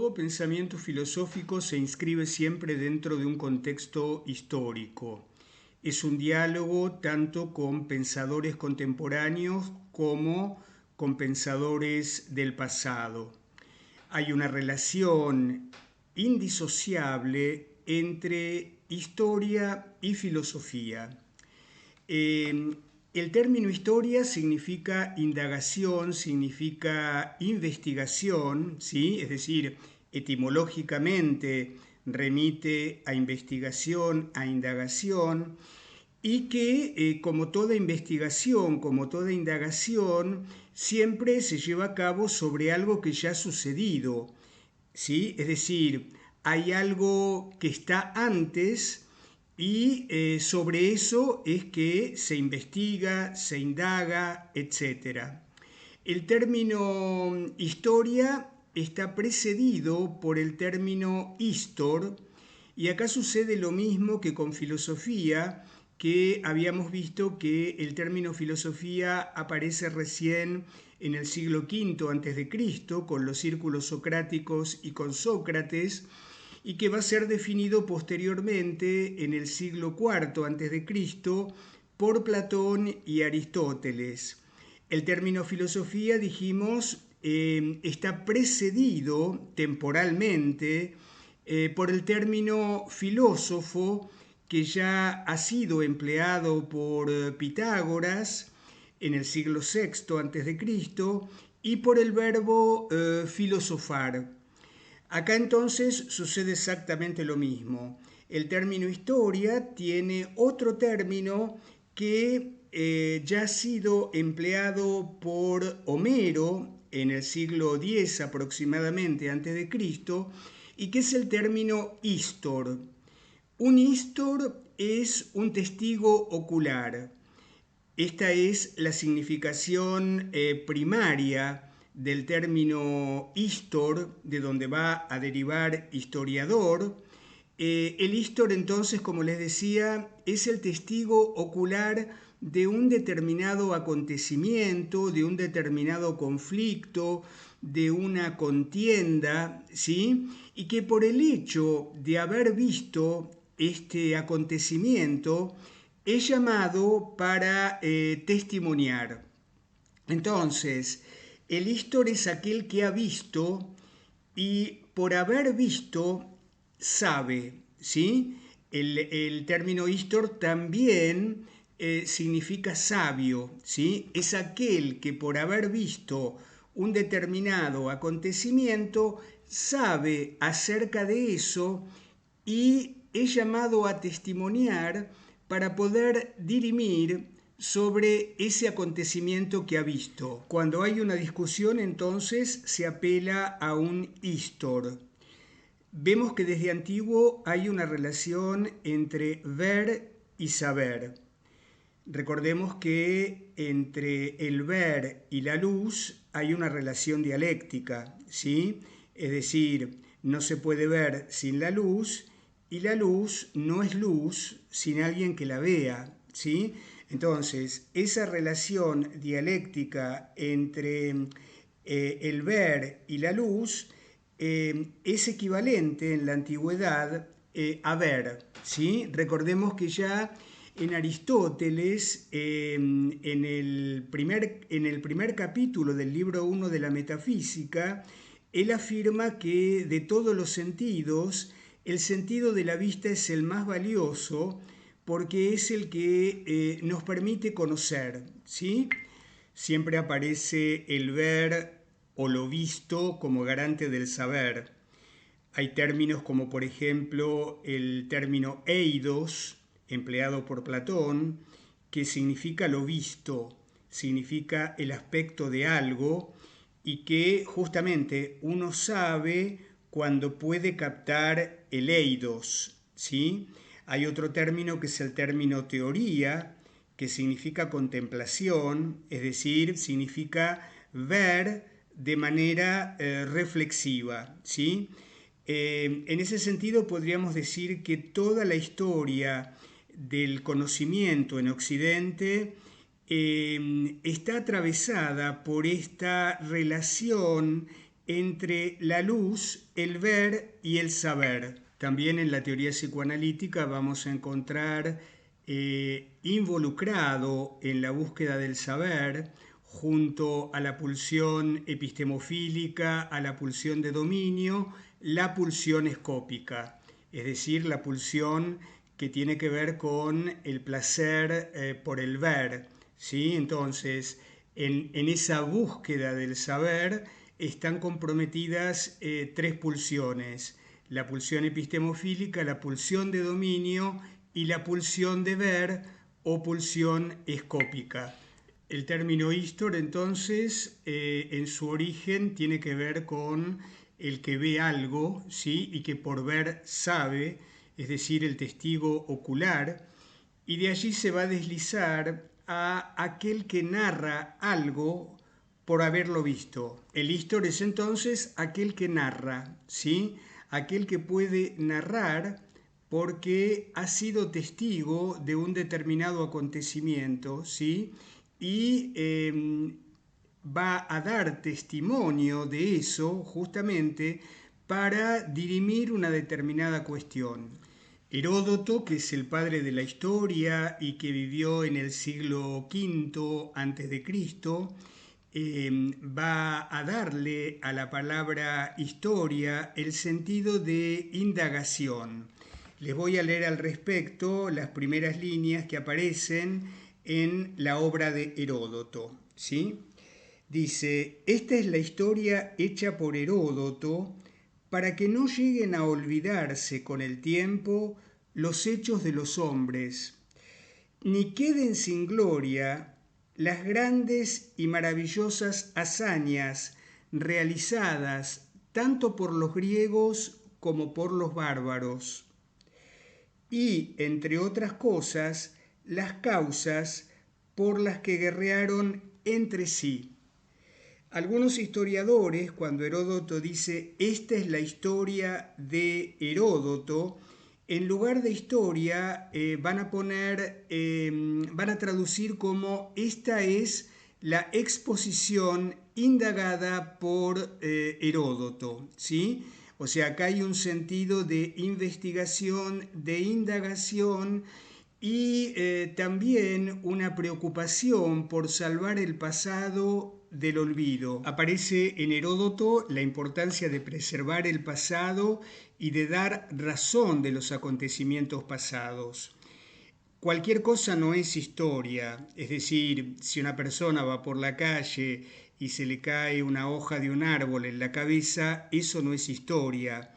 Todo pensamiento filosófico se inscribe siempre dentro de un contexto histórico. Es un diálogo tanto con pensadores contemporáneos como con pensadores del pasado. Hay una relación indisociable entre historia y filosofía. El término historia significa indagación, significa investigación, ¿sí? Es decir, etimológicamente remite a investigación, a indagación, y que como toda investigación, como toda indagación, siempre se lleva a cabo sobre algo que ya ha sucedido, ¿sí? Es decir, hay algo que está antes y sobre eso es que se investiga, se indaga, etc. El término historia está precedido por el término histor, y acá sucede lo mismo que con filosofía, que habíamos visto que el término filosofía aparece recién en el siglo V a.C., con los círculos socráticos y con Sócrates, y que va a ser definido posteriormente en el siglo IV a.C. por Platón y Aristóteles. El término filosofía, dijimos, está precedido temporalmente por el término filósofo, que ya ha sido empleado por Pitágoras en el siglo VI a.C. y por el verbo filosofar. Acá entonces sucede exactamente lo mismo. El término historia tiene otro término que ya ha sido empleado por Homero en el siglo X aproximadamente antes de Cristo, y que es el término histor. Un histor es un testigo ocular. Esta es la significación primaria del término histor, de donde va a derivar historiador. El histor, entonces, como les decía, es el testigo ocular de un determinado acontecimiento, de un determinado conflicto, de una contienda, ¿sí? Y que por el hecho de haber visto este acontecimiento, es llamado para testimoniar. Entonces, el histor es aquel que ha visto y por haber visto sabe, ¿sí? El término histor también significa sabio, ¿sí? Es aquel que por haber visto un determinado acontecimiento sabe acerca de eso y es llamado a testimoniar para poder dirimir sobre ese acontecimiento que ha visto. Cuando hay una discusión, entonces se apela a un histor. Vemos que desde antiguo hay una relación entre ver y saber. Recordemos que entre el ver y la luz hay una relación dialéctica, ¿sí? Es decir, no se puede ver sin la luz, y la luz no es luz sin alguien que la vea, ¿sí? Entonces, esa relación dialéctica entre el ver y la luz es equivalente en la antigüedad a ver, ¿sí? Recordemos que ya en Aristóteles, en el primer capítulo del libro 1 de la Metafísica, él afirma que de todos los sentidos, el sentido de la vista es el más valioso porque es el que nos permite conocer, ¿sí? Siempre aparece el ver o lo visto como garante del saber. Hay términos como, por ejemplo, el término eidos, empleado por Platón, que significa lo visto, significa el aspecto de algo, y que justamente uno sabe cuando puede captar el eidos, ¿sí? Hay otro término que es el término teoría, que significa contemplación, es decir, significa ver de manera reflexiva, ¿sí? En ese sentido podríamos decir que toda la historia del conocimiento en Occidente está atravesada por esta relación entre la luz, el ver y el saber. También en la teoría psicoanalítica vamos a encontrar involucrado en la búsqueda del saber, junto a la pulsión epistemofílica, a la pulsión de dominio, la pulsión escópica, es decir, la pulsión que tiene que ver con el placer por el ver, ¿sí? Entonces, en esa búsqueda del saber están comprometidas tres pulsiones: la pulsión epistemofílica, la pulsión de dominio y la pulsión de ver o pulsión escópica. El término istor, entonces, en su origen tiene que ver con el que ve algo, ¿sí? Y que por ver sabe, es decir, el testigo ocular, y de allí se va a deslizar a aquel que narra algo por haberlo visto. El istor es entonces aquel que narra, ¿sí? Aquel que puede narrar porque ha sido testigo de un determinado acontecimiento, ¿sí? Y va a dar testimonio de eso justamente para dirimir una determinada cuestión. Heródoto, que es el padre de la historia y que vivió en el siglo V antes de Cristo, va a darle a la palabra historia el sentido de indagación. Les voy a leer al respecto las primeras líneas que aparecen en la obra de Heródoto, ¿sí? Dice: esta es la historia hecha por Heródoto para que no lleguen a olvidarse con el tiempo los hechos de los hombres, ni queden sin gloria las grandes y maravillosas hazañas realizadas tanto por los griegos como por los bárbaros, y, entre otras cosas, las causas por las que guerrearon entre sí. Algunos historiadores, cuando Heródoto dice esta es la historia de Heródoto, en lugar de historia van a traducir como esta es la exposición indagada por Heródoto, ¿sí? O sea, acá hay un sentido de investigación, de indagación y también una preocupación por salvar el pasado del olvido. Aparece en Heródoto la importancia de preservar el pasado y de dar razón de los acontecimientos pasados. Cualquier cosa no es historia, es decir, si una persona va por la calle y se le cae una hoja de un árbol en la cabeza, eso no es historia.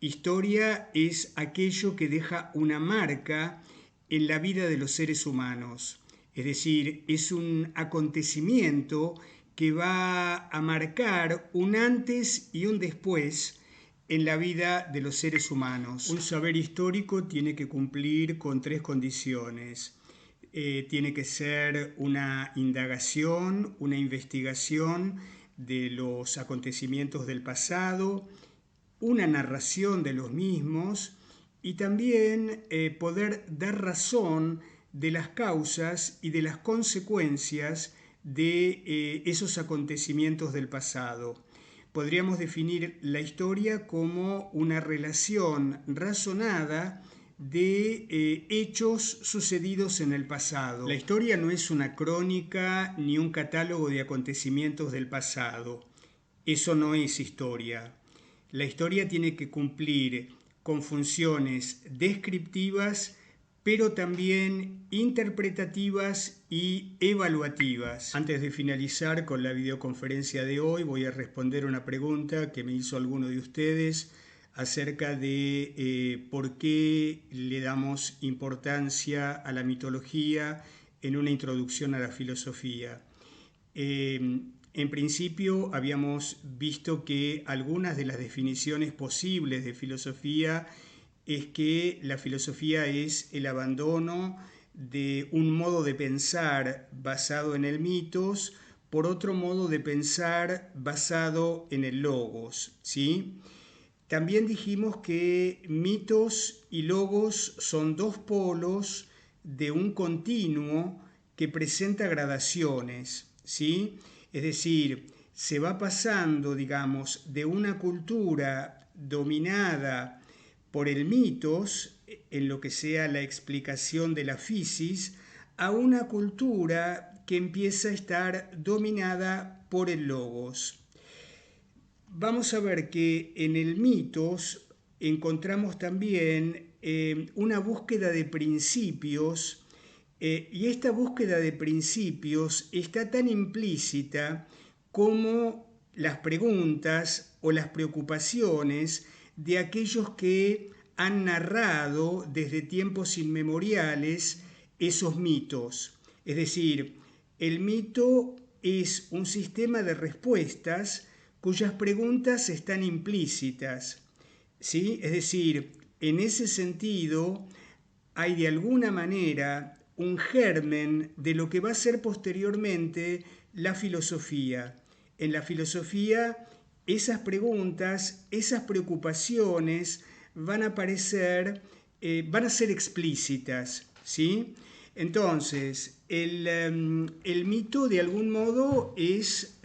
Historia es aquello que deja una marca en la vida de los seres humanos, es decir, es un acontecimiento que va a marcar un antes y un después en la vida de los seres humanos. Un saber histórico tiene que cumplir con tres condiciones. Tiene que ser una indagación, una investigación de los acontecimientos del pasado, una narración de los mismos y también poder dar razón de las causas y de las consecuencias de esos acontecimientos del pasado. Podríamos definir la historia como una relación razonada de hechos sucedidos en el pasado. La historia no es una crónica ni un catálogo de acontecimientos del pasado. Eso no es historia. La historia tiene que cumplir con funciones descriptivas, pero también interpretativas y evaluativas. Antes de finalizar con la videoconferencia de hoy, voy a responder una pregunta que me hizo alguno de ustedes acerca de por qué le damos importancia a la mitología en una introducción a la filosofía. En principio habíamos visto que algunas de las definiciones posibles de filosofía es que la filosofía es el abandono de un modo de pensar basado en el mitos por otro modo de pensar basado en el logos, ¿sí? También dijimos que mitos y logos son dos polos de un continuo que presenta gradaciones, ¿sí? Es decir, se va pasando, digamos, de una cultura dominada por el mitos, en lo que sea la explicación de la fisis, a una cultura que empieza a estar dominada por el logos. Vamos a ver que en el mitos encontramos también una búsqueda de principios, y esta búsqueda de principios está tan implícita como las preguntas o las preocupaciones de aquellos que han narrado desde tiempos inmemoriales esos mitos. Es decir, el mito es un sistema de respuestas cuyas preguntas están implícitas, ¿sí? Es decir, en ese sentido hay de alguna manera un germen de lo que va a ser posteriormente la filosofía. En la filosofía, esas preguntas, esas preocupaciones van a aparecer, van a ser explícitas, ¿sí? Entonces, el mito de algún modo es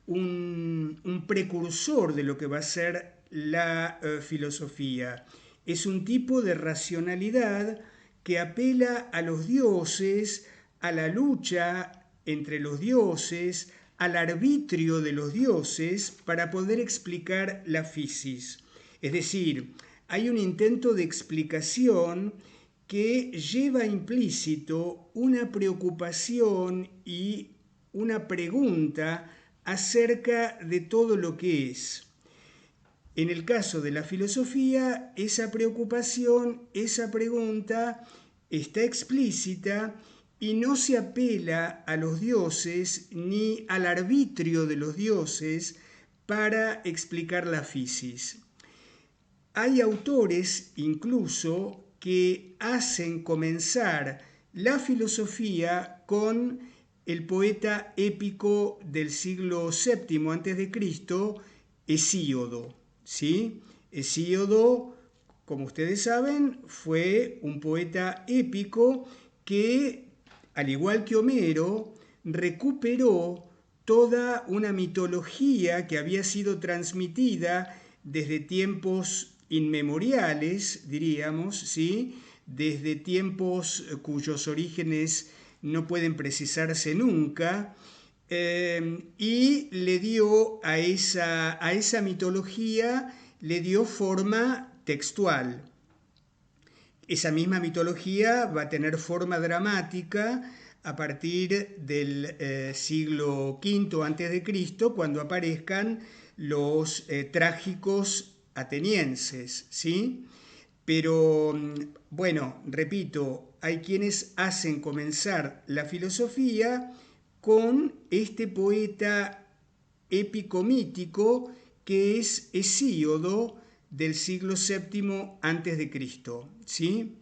un precursor de lo que va a ser la filosofía. Es un tipo de racionalidad que apela a los dioses, a la lucha entre los dioses, al arbitrio de los dioses para poder explicar la fisis. Es decir, hay un intento de explicación que lleva implícito una preocupación y una pregunta acerca de todo lo que es. En el caso de la filosofía, esa preocupación, esa pregunta está explícita y no se apela a los dioses ni al arbitrio de los dioses para explicar la fisis. Hay autores incluso que hacen comenzar la filosofía con el poeta épico del siglo VII a.C., Hesíodo. ¿Sí? Hesíodo, como ustedes saben, fue un poeta épico que, al igual que Homero, recuperó toda una mitología que había sido transmitida desde tiempos inmemoriales, diríamos, ¿sí? Desde tiempos cuyos orígenes no pueden precisarse nunca, y le dio a esa mitología, le dio forma textual. Esa misma mitología va a tener forma dramática a partir del siglo V a.C., cuando aparezcan los trágicos atenienses, ¿sí? Pero, bueno, repito, hay quienes hacen comenzar la filosofía con este poeta épico mítico que es Hesíodo del siglo VII a.C., ¿sí?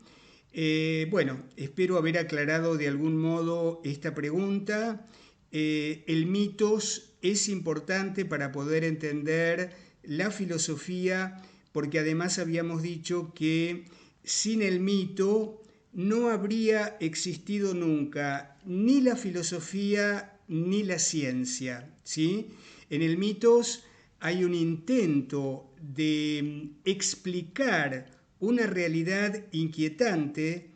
Bueno, espero haber aclarado de algún modo esta pregunta. El mitos es importante para poder entender la filosofía, porque además habíamos dicho que sin el mito no habría existido nunca ni la filosofía ni la ciencia, ¿sí? En el mitos hay un intento de explicar una realidad inquietante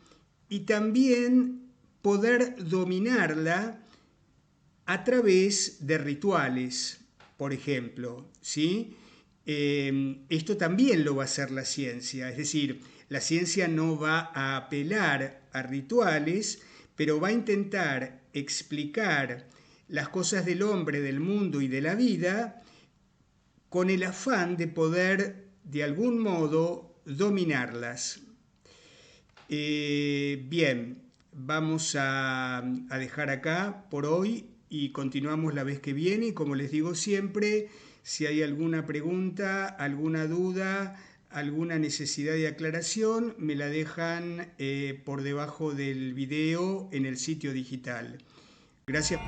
y también poder dominarla a través de rituales, por ejemplo, ¿sí? Esto también lo va a hacer la ciencia, es decir, la ciencia no va a apelar a rituales, pero va a intentar explicar las cosas del hombre, del mundo y de la vida con el afán de poder, de algún modo, dominarlas. Bien, vamos a dejar acá por hoy y continuamos la vez que viene. Y como les digo siempre, si hay alguna pregunta, alguna duda, alguna necesidad de aclaración, me la dejan por debajo del video en el sitio digital. Gracias.